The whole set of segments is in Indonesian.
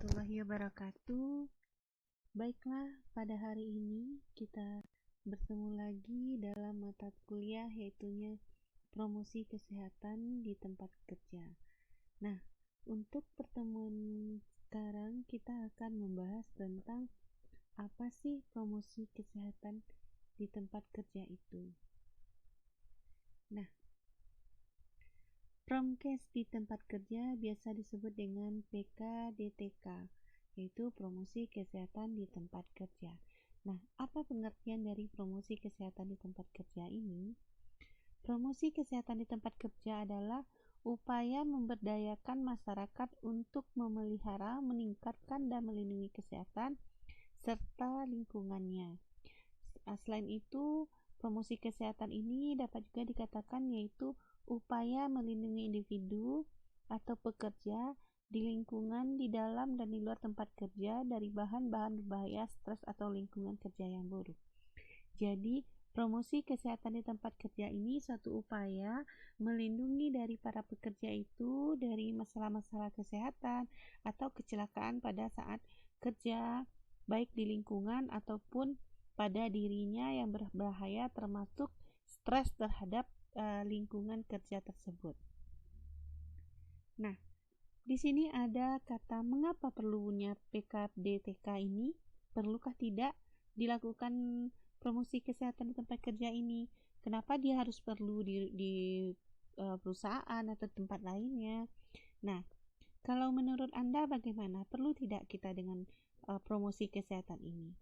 warahmatullahi wabarakatuh. Baiklah, pada hari ini kita bertemu lagi dalam mata kuliah yaitunya promosi kesehatan di tempat kerja. Nah, untuk pertemuan sekarang kita akan membahas tentang apa sih promosi kesehatan di tempat kerja itu. Nah, Promkes di tempat kerja biasa disebut dengan PKDTK, yaitu promosi kesehatan di tempat kerja. Nah, apa pengertian dari promosi kesehatan di tempat kerja ini? Promosi kesehatan di tempat kerja adalah upaya memberdayakan masyarakat untuk memelihara, meningkatkan, dan melindungi kesehatan serta lingkungannya. Selain itu, promosi kesehatan ini dapat juga dikatakan yaitu upaya melindungi individu atau pekerja di lingkungan di dalam dan di luar tempat kerja dari bahan-bahan berbahaya, stres atau lingkungan kerja yang buruk. Jadi, promosi kesehatan di tempat kerja ini suatu upaya melindungi dari para pekerja itu dari masalah-masalah kesehatan atau kecelakaan pada saat kerja, baik di lingkungan ataupun pada dirinya yang berbahaya, termasuk stres terhadap lingkungan kerja tersebut. Nah, di sini ada kata mengapa perlunya PKDTK ini? Perlukah tidak dilakukan promosi kesehatan di tempat kerja ini? Kenapa dia harus perlu di perusahaan atau tempat lainnya? Nah, kalau menurut Anda bagaimana? Perlu tidak kita dengan promosi kesehatan ini?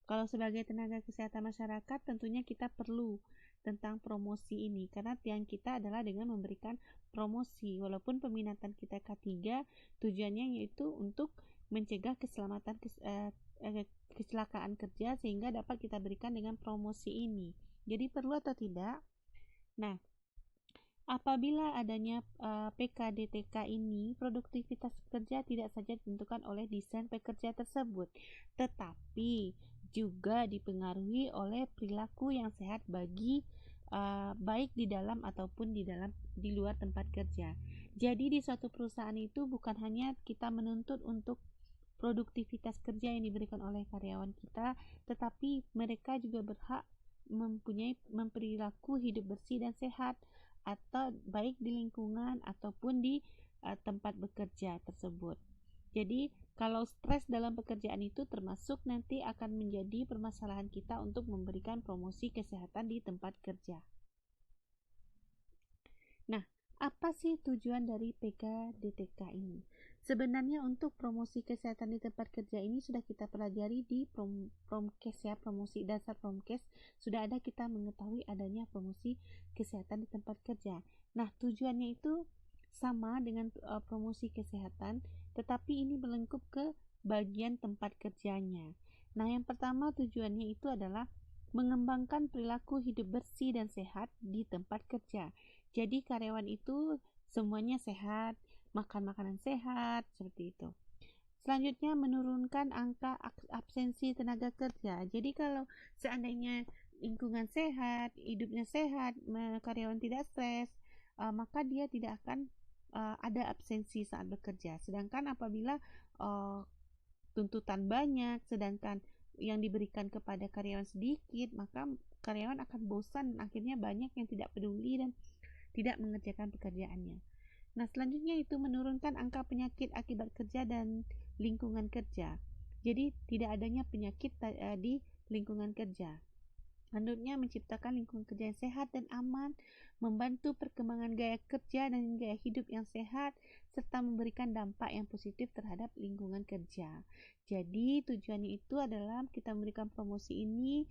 Kalau sebagai tenaga kesehatan masyarakat, tentunya kita perlu tentang promosi ini, karena tiang kita adalah dengan memberikan promosi. Walaupun peminatan kita K3, tujuannya yaitu untuk mencegah kecelakaan kerja, sehingga dapat kita berikan dengan promosi ini. Jadi perlu atau tidak? Nah, apabila adanya PKDTK ini, produktivitas pekerja tidak saja ditentukan oleh desain pekerja tersebut, tetapi juga dipengaruhi oleh perilaku yang sehat bagi baik di dalam ataupun di luar tempat kerja. Jadi di suatu perusahaan itu bukan hanya kita menuntut untuk produktivitas kerja yang diberikan oleh karyawan kita, tetapi mereka juga berhak mempunyai perilaku hidup bersih dan sehat, atau baik di lingkungan ataupun di tempat bekerja tersebut. Jadi kalau stres dalam pekerjaan itu termasuk nanti akan menjadi permasalahan kita untuk memberikan promosi kesehatan di tempat kerja. Nah, apa sih tujuan dari PKDTK ini? Sebenarnya untuk promosi kesehatan di tempat kerja ini sudah kita pelajari di Promkes ya, promosi dasar Promkes sudah ada, kita mengetahui adanya promosi kesehatan di tempat kerja. Nah, tujuannya itu sama dengan promosi kesehatan, tetapi ini melengkup ke bagian tempat kerjanya. Nah, yang pertama tujuannya itu adalah mengembangkan perilaku hidup bersih dan sehat di tempat kerja. Jadi karyawan itu semuanya sehat, makan makanan sehat, seperti itu. Selanjutnya, menurunkan angka absensi tenaga kerja. Jadi kalau seandainya lingkungan sehat, hidupnya sehat, karyawan tidak stres, maka dia tidak akan ada absensi saat bekerja. Sedangkan apabila tuntutan banyak, sedangkan yang diberikan kepada karyawan sedikit, maka karyawan akan bosan dan akhirnya banyak yang tidak peduli dan tidak mengerjakan pekerjaannya. Nah, selanjutnya itu menurunkan angka penyakit akibat kerja dan lingkungan kerja. Jadi tidak adanya penyakit di lingkungan kerja. Selanjutnya, menciptakan lingkungan kerja yang sehat dan aman, membantu perkembangan gaya kerja dan gaya hidup yang sehat, serta memberikan dampak yang positif terhadap lingkungan kerja. Jadi tujuannya itu adalah kita memberikan promosi ini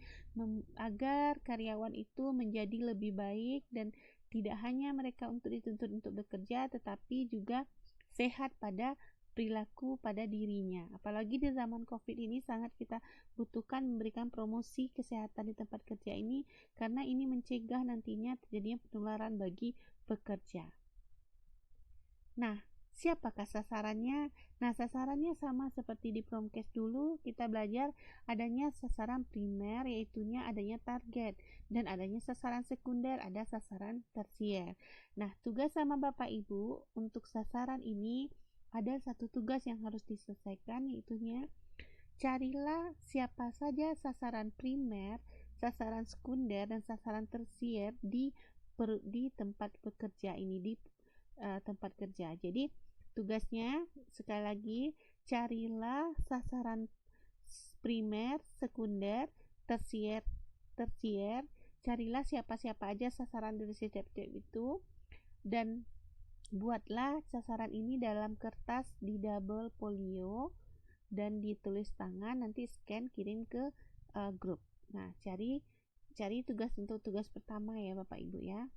agar karyawan itu menjadi lebih baik dan tidak hanya mereka untuk dituntut untuk bekerja, tetapi juga sehat pada perilaku pada dirinya. Apalagi di zaman COVID ini sangat kita butuhkan memberikan promosi kesehatan di tempat kerja ini, karena ini mencegah nantinya terjadinya penularan bagi pekerja. Nah, siapakah sasarannya? Nah, sasarannya sama seperti di Promkes dulu, kita belajar adanya sasaran primer, yaitunya adanya target, dan adanya sasaran sekunder, ada sasaran tersier. Nah, tugas sama Bapak Ibu untuk sasaran ini ada satu tugas yang harus diselesaikan, yaitunya carilah siapa saja sasaran primer, sasaran sekunder, dan sasaran tersier di tempat bekerja ini, di tempat kerja. Jadi tugasnya sekali lagi, carilah sasaran primer, sekunder, tersier, carilah siapa-siapa aja sasaran dari setiap itu, dan buatlah sasaran ini dalam kertas di double folio dan ditulis tangan, nanti scan kirim ke grup. Nah, cari tugas untuk tugas pertama ya Bapak Ibu ya.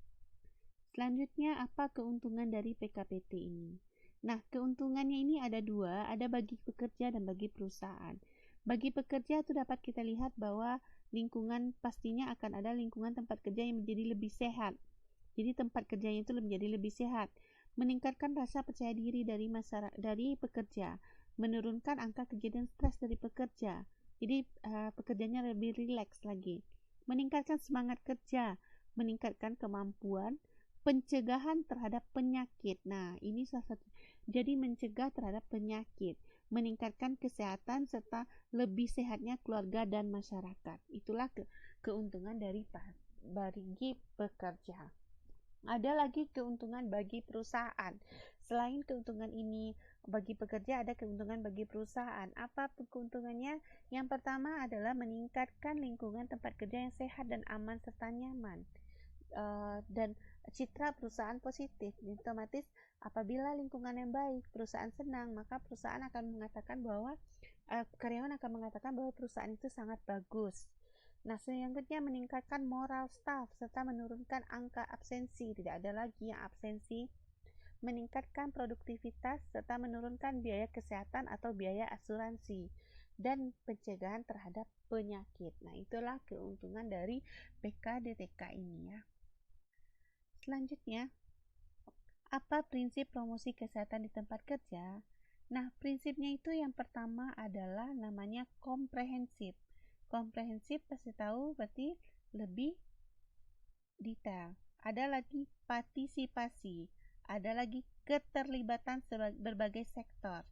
Selanjutnya, apa keuntungan dari PKPT ini? Nah, keuntungannya ini ada dua, ada bagi pekerja dan bagi perusahaan. Bagi pekerja itu dapat kita lihat bahwa lingkungan pastinya akan ada lingkungan tempat kerja yang menjadi lebih sehat. Jadi tempat kerjanya itu menjadi lebih sehat, meningkatkan rasa percaya diri dari pekerja, menurunkan angka kejadian stres dari pekerja. Jadi pekerjanya lebih rileks lagi, meningkatkan semangat kerja, meningkatkan kemampuan pencegahan terhadap penyakit. Nah, ini salah satu. Jadi mencegah terhadap penyakit, meningkatkan kesehatan serta lebih sehatnya keluarga dan masyarakat. Itulah keuntungan dari bagi pekerja. Ada lagi keuntungan bagi perusahaan. Selain keuntungan ini bagi pekerja, ada keuntungan bagi perusahaan. Apa keuntungannya? Yang pertama adalah meningkatkan lingkungan tempat kerja yang sehat dan aman serta nyaman. Dan citra perusahaan positif. Otomatis apabila lingkungan yang baik, perusahaan senang, maka perusahaan akan mengatakan bahwa karyawan akan mengatakan bahwa perusahaan itu sangat bagus. Nah, selanjutnya meningkatkan moral staff serta menurunkan angka absensi. Tidak ada lagi yang absensi. Meningkatkan produktivitas serta menurunkan biaya kesehatan atau biaya asuransi dan pencegahan terhadap penyakit. Nah, itulah keuntungan dari PKDTK ini ya. Selanjutnya, apa prinsip promosi kesehatan di tempat kerja? Nah, prinsipnya itu yang pertama adalah namanya komprehensif. Komprehensif pasti tahu berarti lebih detail. Ada lagi partisipasi, ada lagi keterlibatan berbagai sektor,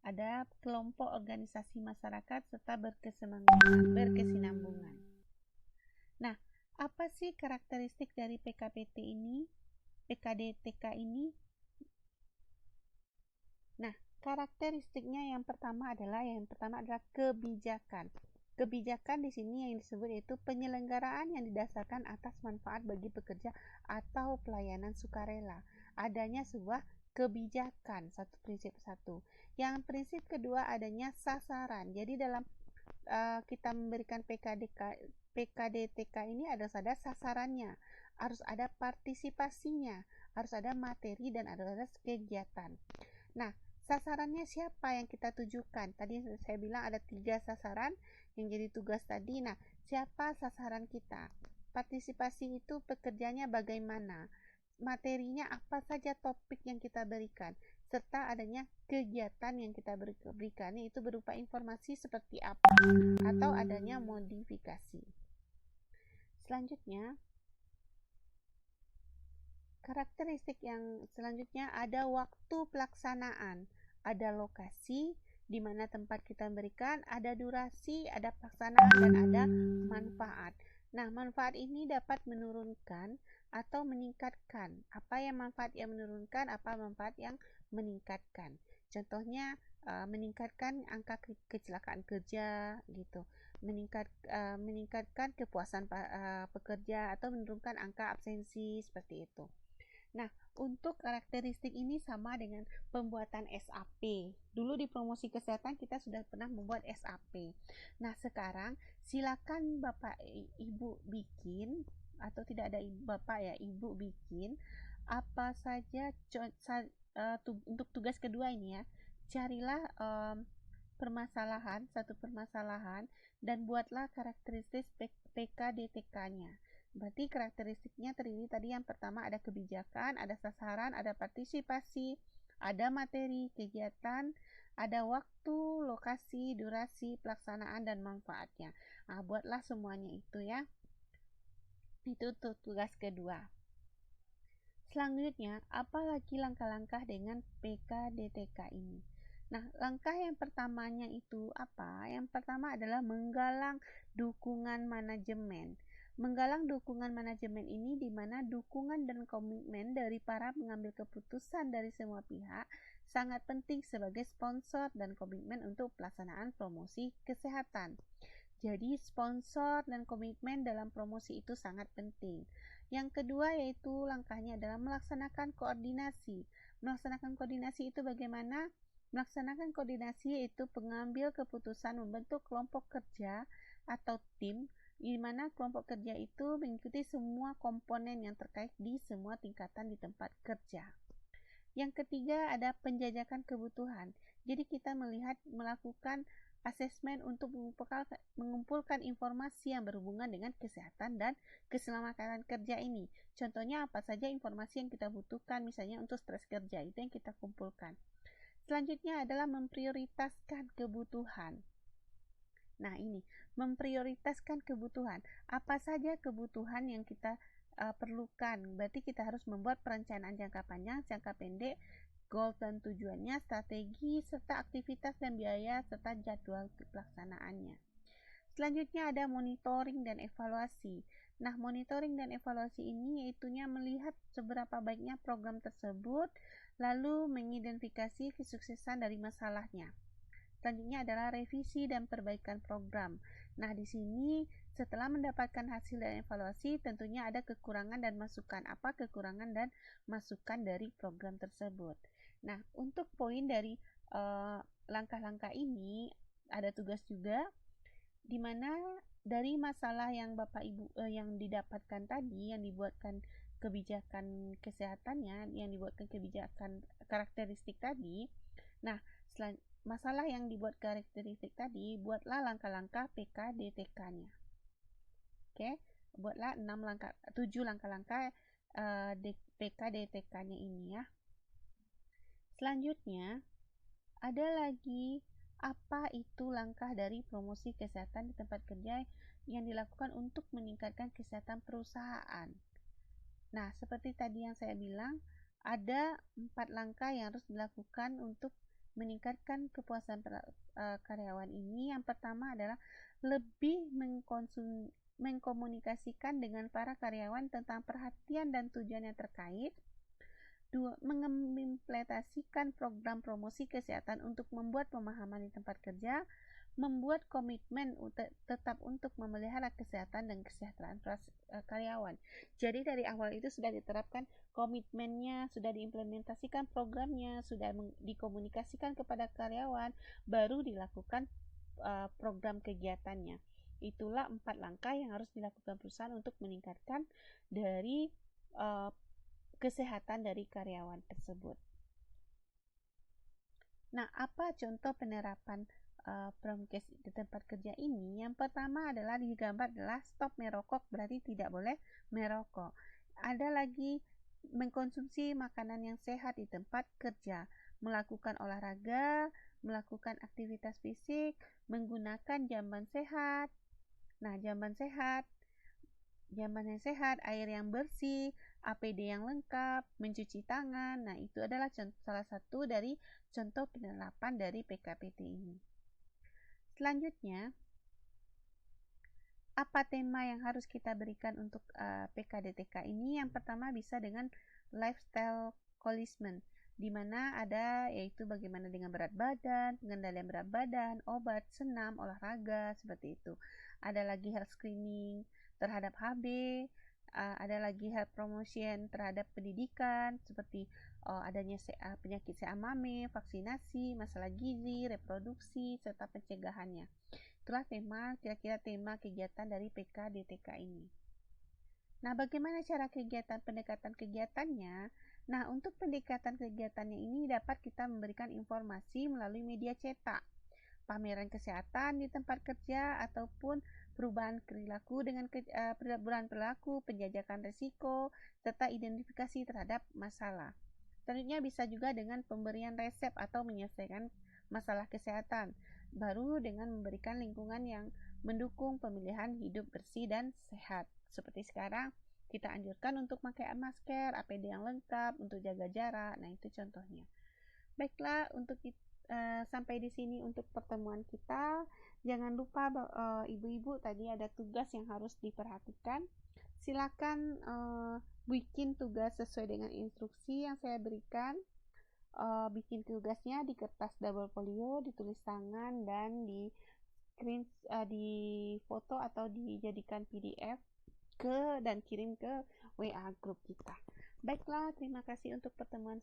ada kelompok organisasi masyarakat serta berkesinambungan. Nah, apa sih karakteristik dari PKDTK ini? Nah, karakteristiknya yang pertama adalah kebijakan. Kebijakan di sini yang disebut yaitu penyelenggaraan yang didasarkan atas manfaat bagi pekerja atau pelayanan sukarela. Adanya sebuah kebijakan, prinsip satu. Yang prinsip kedua adanya sasaran. Jadi dalam kita memberikan PKDTK ini harus ada sasarannya, harus ada partisipasinya, harus ada materi dan harus ada kegiatan. Nah, sasarannya siapa yang kita tujukan? Tadi saya bilang ada 3 sasaran yang jadi tugas tadi. Nah, siapa sasaran kita? Partisipasi itu pekerjanya bagaimana? Materinya apa saja topik yang kita berikan? Serta adanya kegiatan yang kita berikan, itu berupa informasi seperti apa atau adanya modifikasi. Selanjutnya, karakteristik yang selanjutnya ada waktu pelaksanaan, ada lokasi di mana tempat kita berikan, ada durasi, ada pelaksanaan, dan ada manfaat. Nah, manfaat ini dapat menurunkan atau meningkatkan. Apa yang manfaat yang menurunkan, apa manfaat yang meningkatkan. Contohnya meningkatkan angka kecelakaan kerja gitu, meningkatkan kepuasan pekerja atau menurunkan angka absensi seperti itu. Nah, untuk karakteristik ini sama dengan pembuatan SAP. Dulu di promosi kesehatan kita sudah pernah membuat SAP. Nah, sekarang silakan Bapak Ibu bikin, atau tidak ada Bapak ya, Ibu bikin apa saja untuk tugas kedua ini ya. Carilah satu permasalahan dan buatlah karakteristik PKDTK-nya. Berarti karakteristiknya terdiri tadi yang pertama ada kebijakan, ada sasaran, ada partisipasi, ada materi, kegiatan, ada waktu, lokasi, durasi, pelaksanaan, dan manfaatnya. Nah, buatlah semuanya itu ya. Itu tugas kedua. Selanjutnya, apalagi langkah-langkah dengan PKDTK ini? Nah, langkah yang pertamanya itu apa? Yang pertama adalah menggalang dukungan manajemen. Menggalang dukungan manajemen ini di mana dukungan dan komitmen dari para pengambil keputusan dari semua pihak sangat penting sebagai sponsor dan komitmen untuk pelaksanaan promosi kesehatan. Jadi sponsor dan komitmen dalam promosi itu sangat penting. Yang kedua yaitu langkahnya adalah melaksanakan koordinasi. Melaksanakan koordinasi itu bagaimana? Melaksanakan koordinasi yaitu pengambil keputusan membentuk kelompok kerja atau tim, di mana kelompok kerja itu mengikuti semua komponen yang terkait di semua tingkatan di tempat kerja. Yang ketiga ada penjajakan kebutuhan. Jadi kita melakukan asesmen untuk mengumpulkan informasi yang berhubungan dengan kesehatan dan keselamatan kerja ini. Contohnya apa saja informasi yang kita butuhkan, misalnya untuk stres kerja, itu yang kita kumpulkan. Selanjutnya adalah memprioritaskan kebutuhan. Nah ini, memprioritaskan kebutuhan. Apa saja kebutuhan yang kita perlukan? Berarti kita harus membuat perencanaan jangka panjang, jangka pendek, goal dan tujuannya, strategi, serta aktivitas dan biaya, serta jadwal pelaksanaannya. Selanjutnya ada monitoring dan evaluasi. Nah, monitoring dan evaluasi ini yaitunya melihat seberapa baiknya program tersebut, lalu mengidentifikasi kesuksesan dari masalahnya. Selanjutnya adalah revisi dan perbaikan program. Nah, di sini setelah mendapatkan hasil dan evaluasi, tentunya ada kekurangan dan masukan. Apa kekurangan dan masukan dari program tersebut? Nah, untuk poin dari langkah-langkah ini, ada tugas juga, di mana dari masalah yang Bapak Ibu yang didapatkan tadi, yang dibuatkan kebijakan kesehatannya, yang dibuatkan kebijakan karakteristik tadi. Nah, masalah yang dibuat karakteristik tadi, buatlah langkah-langkah PKDTK-nya. Oke, buatlah 7 langkah-langkah PKDTK-nya ini ya. Selanjutnya, ada lagi apa itu langkah dari promosi kesehatan di tempat kerja yang dilakukan untuk meningkatkan kesehatan perusahaan. Nah, seperti tadi yang saya bilang, ada 4 langkah yang harus dilakukan untuk meningkatkan kepuasan karyawan ini. Yang pertama adalah lebih mengkomunikasikan dengan para karyawan tentang perhatian dan tujuan yang terkait. 2. Mengimplementasikan program promosi kesehatan untuk membuat pemahaman di tempat kerja, membuat komitmen tetap untuk memelihara kesehatan dan kesejahteraan karyawan. Jadi dari awal itu sudah diterapkan komitmennya, sudah diimplementasikan programnya, sudah dikomunikasikan kepada karyawan, baru dilakukan program kegiatannya. Itulah 4 langkah yang harus dilakukan perusahaan untuk meningkatkan dari kesehatan dari karyawan tersebut. Nah, apa contoh penerapan promkes di tempat kerja ini? Yang pertama adalah digambar adalah stop merokok, berarti tidak boleh merokok. Ada lagi mengkonsumsi makanan yang sehat di tempat kerja, melakukan olahraga, melakukan aktivitas fisik, menggunakan jamban sehat. Nah, jamban yang sehat, air yang bersih, APD yang lengkap, mencuci tangan. Nah, itu adalah salah satu dari contoh penerapan dari PKPT ini. Selanjutnya, apa tema yang harus kita berikan untuk PKDTK ini? Yang pertama bisa dengan lifestyle coalition, di mana ada yaitu bagaimana dengan berat badan, pengendalian berat badan, obat, senam, olahraga, seperti itu. Ada lagi health screening terhadap HB, ada lagi health promotion terhadap pendidikan seperti adanya penyakit CA-MAME, vaksinasi, masalah gizi, reproduksi, serta pencegahannya. Itulah kira-kira tema kegiatan dari PKDTK ini. Nah, bagaimana cara pendekatan kegiatannya? Nah, untuk pendekatan kegiatannya ini dapat kita memberikan informasi melalui media cetak, pameran kesehatan di tempat kerja, ataupun perubahan perilaku dengan perubahan perilaku, penjajakan risiko, serta identifikasi terhadap masalah. Selanjutnya bisa juga dengan pemberian resep atau menyelesaikan masalah kesehatan, baru dengan memberikan lingkungan yang mendukung pemilihan hidup bersih dan sehat. Seperti sekarang kita anjurkan untuk pakai masker, APD yang lengkap, untuk jaga jarak. Nah, itu contohnya. Baiklah, sampai di sini untuk pertemuan kita. Jangan lupa ibu-ibu tadi ada tugas yang harus diperhatikan. Silakan bikin tugas sesuai dengan instruksi yang saya berikan. Bikin tugasnya di kertas double folio, ditulis tangan, dan di foto atau dijadikan PDF dan kirim ke WA grup kita. Baiklah, terima kasih untuk pertemuan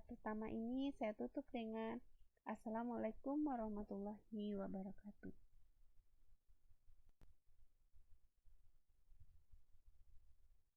pertama ini. Saya tutup dengan Assalamualaikum warahmatullahi wabarakatuh.